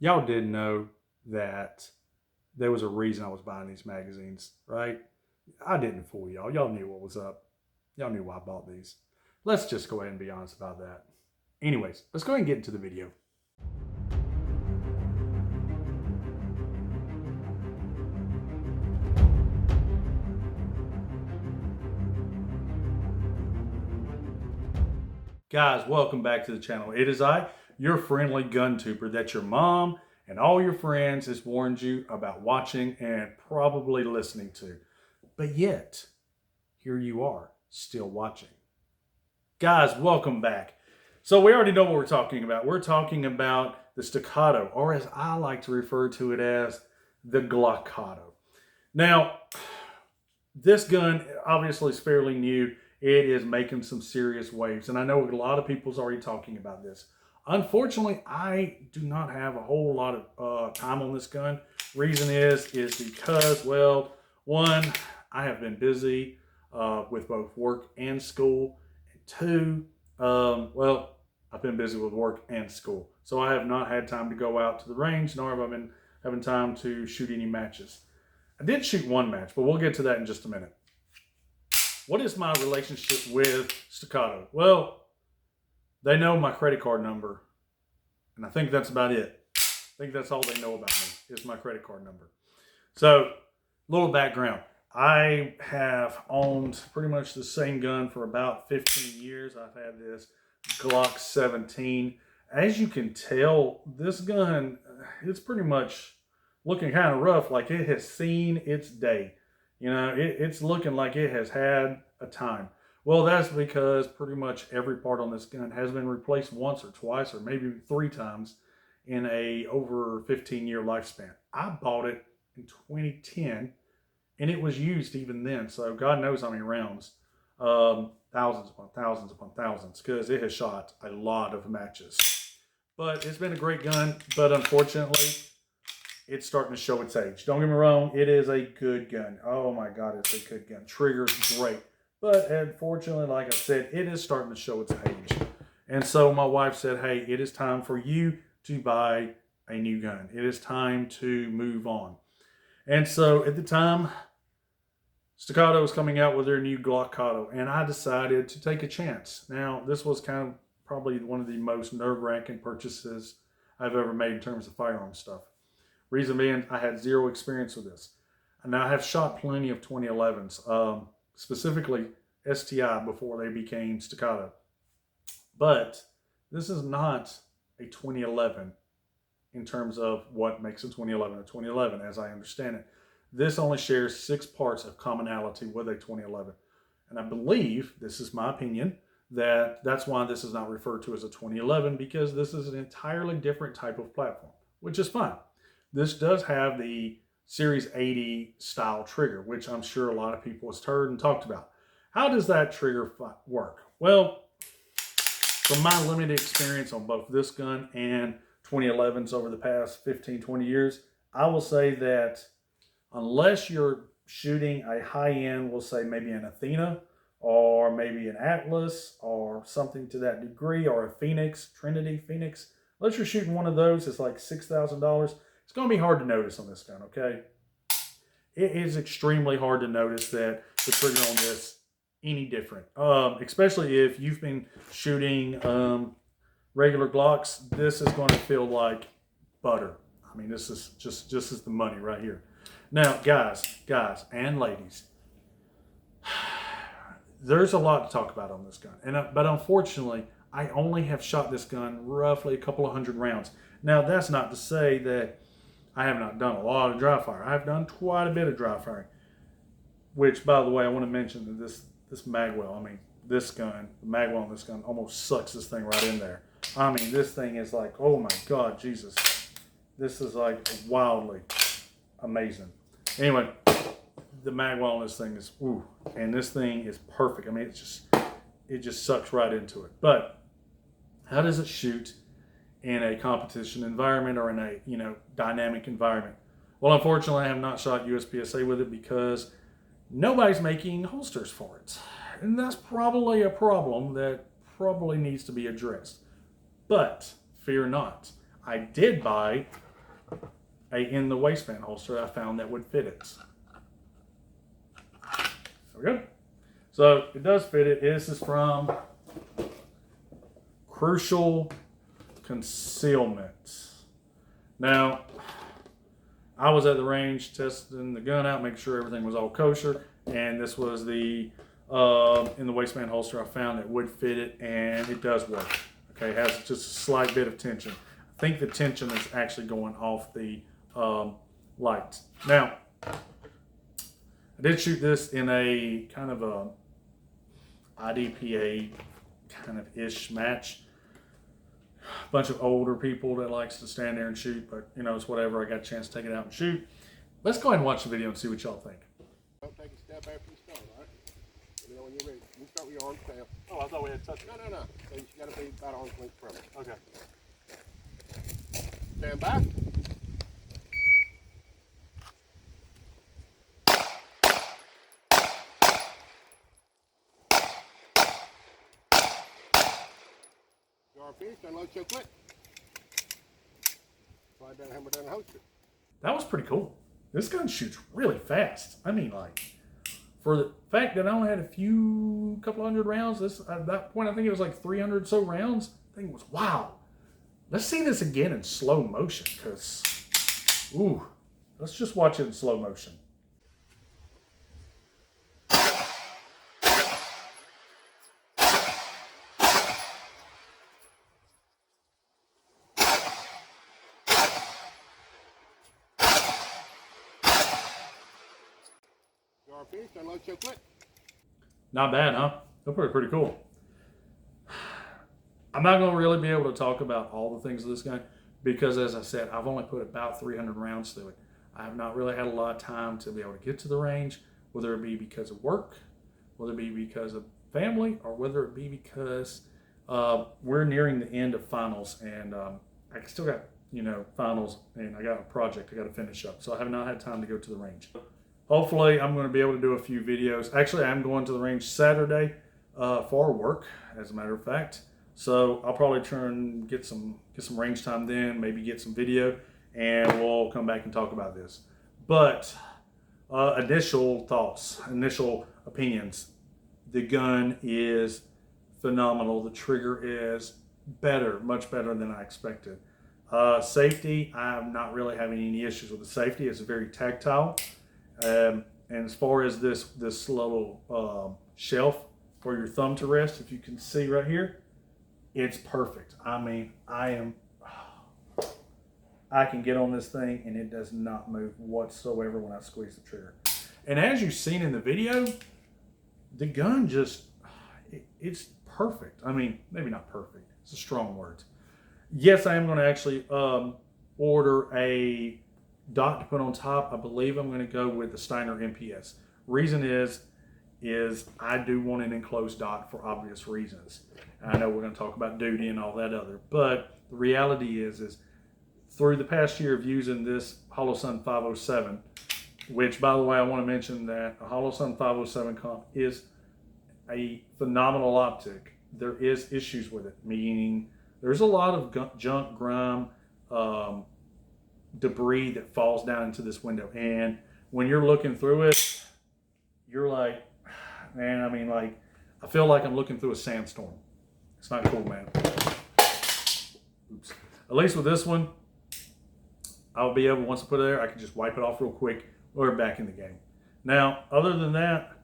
Y'all did know that there was a reason I was buying these magazines, right? I didn't fool y'all. Y'all knew what was up. Y'all knew why I bought these. Let's just go ahead and be honest about that. Anyways, let's go ahead and get into the video. Guys, welcome back to the channel. It is I, your friendly gun tuber, that your mom and all your friends has warned you about watching and probably listening to. But yet, here you are, still watching. Guys, welcome back. So we already know what we're talking about. We're talking about the Staccato, or as I like to refer to it as, the Glockato. Now, this gun obviously is fairly new. It is making some serious waves, and I know a lot of people's already talking about this. Unfortunately, I do not have a whole lot of time on this gun. Reason is because, well, one, I have been busy with both work and school. And two, well, I've been busy with work and school. So I have not had time to go out to the range, nor have I been having time to shoot any matches. I did shoot one match, but we'll get to that in just a minute. What is my relationship with Staccato? Well, they know my credit card number, and I think that's about it. I think that's all they know about me is my credit card number. So, little background. I have owned pretty much the same gun for about 15 years. I've had this Glock 17. As you can tell, this gun, it's pretty much looking kind of rough, like it has seen its day. You know, it's looking like it has had a time. Well, that's because pretty much every part on this gun has been replaced once or twice or maybe 3 times in a over 15-year lifespan. I bought it in 2010, and it was used even then. So God knows how many rounds, thousands upon thousands upon thousands, because it has shot a lot of matches. But it's been a great gun, but unfortunately, it's starting to show its age. Don't get me wrong, it is a good gun. Oh my God, it's a good gun. Trigger's great. But unfortunately, like I said, it is starting to show its age. And so my wife said, hey, it is time for you to buy a new gun. It is time to move on. And so at the time, Staccato was coming out with their new Glockato, and I decided to take a chance. Now, this was kind of probably one of the most nerve-wracking purchases I've ever made in terms of firearm stuff. Reason being, I had zero experience with this. And I have shot plenty of 2011s, specifically STI before they became Staccato. But this is not a 2011 in terms of what makes a 2011 a 2011, as I understand it. This only shares 6 parts of commonality with a 2011. And I believe, this is my opinion, that's why this is not referred to as a 2011, because this is an entirely different type of platform, which is fine. This does have the Series 80 style trigger, which I'm sure a lot of people have heard and talked about. How does that trigger work? Well, from my limited experience on both this gun and 2011s over the past 15, 20 years, I will say that unless you're shooting a high-end, we'll say maybe an Athena or maybe an Atlas or something to that degree, or a Phoenix, Trinity Phoenix, unless you're shooting one of those, it's like $6,000. It's going to be hard to notice on this gun, okay? It is extremely hard to notice that the trigger on this any different, especially if you've been shooting regular Glocks. This is going to feel like butter. I mean, this is just is the money right here. Now, guys and ladies, there's a lot to talk about on this gun, but unfortunately, I only have shot this gun roughly a couple of hundred rounds. Now, that's not to say that I have not done a lot of dry fire. I've done quite a bit of dry firing, which, by the way, I want to mention that this magwell, I mean, this gun, the magwell on this gun almost sucks this thing right in there. I mean, this thing is like, oh my God, Jesus. This is like wildly amazing. Anyway, the magwell on this thing is, ooh, and this thing is perfect. I mean, it just sucks right into it. But how does it shoot in a competition environment or in a dynamic environment? Well, unfortunately, I have not shot USPSA with it because nobody's making holsters for it, and that's probably a problem that probably needs to be addressed. But fear not, I did buy in the waistband holster I found that would fit it. There we go. So it does fit it. This is from Crucial Concealment. Now, I was at the range testing the gun out, making sure everything was all kosher, and this was the in the waistband holster I found that would fit it, and it does work. Okay, it has just a slight bit of tension. I think the tension is actually going off the lights. Now, I did shoot this in a kind of a IDPA kind of ish match. A bunch of older people that likes to stand there and shoot, but you know, it's whatever. I got a chance to take it out and shoot. Let's go ahead and watch the video and see what y'all think. Don't take a step after you start, all right? Let me know when you're ready. You can start with your arms down. Oh, I thought we had touched. No. So you got to be about arm's length from it. Okay. Stand by. Your arm finished, unload your clip. Slide down the hammer down the holster. That was pretty cool. This gun shoots really fast. I mean, like, for the fact that I only had a couple hundred rounds, at that point, I think it was like 300 or so rounds. I think it was, wow. Let's see this again in slow motion, because, ooh, let's just watch it in slow motion. Your arm finished, unload your clip. Not bad, huh? They're pretty cool. I'm not going to really be able to talk about all the things of this gun because, as I said, I've only put about 300 rounds through it. I have not really had a lot of time to be able to get to the range, whether it be because of work, whether it be because of family, or whether it be because we're nearing the end of finals, and I still got, finals, and I got a project I got to finish up. So I have not had time to go to the range. Hopefully, I'm going to be able to do a few videos. Actually, I'm going to the range Saturday for work, as a matter of fact. So I'll probably try and get some range time then, maybe get some video, and we'll come back and talk about this. But initial thoughts, initial opinions. The gun is phenomenal. The trigger is better, much better than I expected. Safety, I'm not really having any issues with the safety. It's very tactile. And as far as this little shelf for your thumb to rest, if you can see right here, it's perfect. I mean, I can get on this thing and it does not move whatsoever when I squeeze the trigger. And as you've seen in the video, the gun it's perfect. I mean, maybe not perfect. It's a strong word. Yes, I am going to actually order a dot to put on top. I believe I'm going to go with the Steiner MPS. Reason is I do want an enclosed dot for obvious reasons. I know we're going to talk about duty and all that other, but the reality is through the past year of using this Holosun 507, which, by the way, I want to mention that a Holosun 507 comp is a phenomenal optic. There is issues with it, meaning there's a lot of junk, grime, debris that falls down into this window. And when you're looking through it, you're like, man, I mean, like, I feel like I'm looking through a sandstorm. It's not cool, man. Oops. At least with this one, I'll be able, once I put it there, I can just wipe it off real quick. We're back in the game. Now, other than that,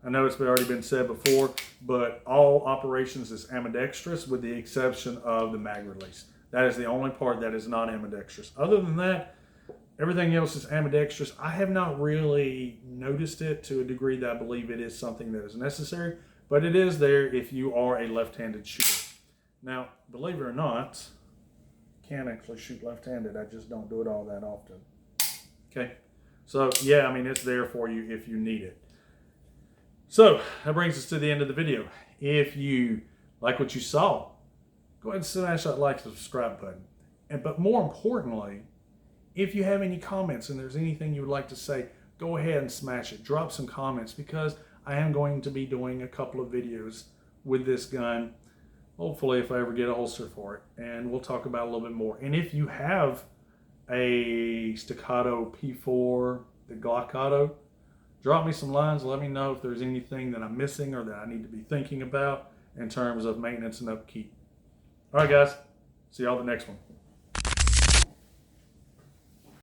I know it's already been said before, but all operations is ambidextrous with the exception of the mag release. That is the only part that is not ambidextrous. Other than that, everything else is ambidextrous. I have not really noticed it to a degree that I believe it is something that is necessary, but it is there if you are a left-handed shooter. Now, believe it or not, I can actually shoot left-handed. I just don't do it all that often. Okay, so yeah, I mean, it's there for you if you need it. So that brings us to the end of the video. If you like what you saw, go ahead and smash that like and subscribe button. But more importantly, if you have any comments and there's anything you would like to say, go ahead and smash it. Drop some comments because I am going to be doing a couple of videos with this gun. Hopefully, if I ever get a holster for it, and we'll talk about it a little bit more. And if you have a Staccato P4, the Glockato. Drop me some lines. Let me know if there's anything that I'm missing or that I need to be thinking about in terms of maintenance and upkeep. All right, guys. See y'all the next one.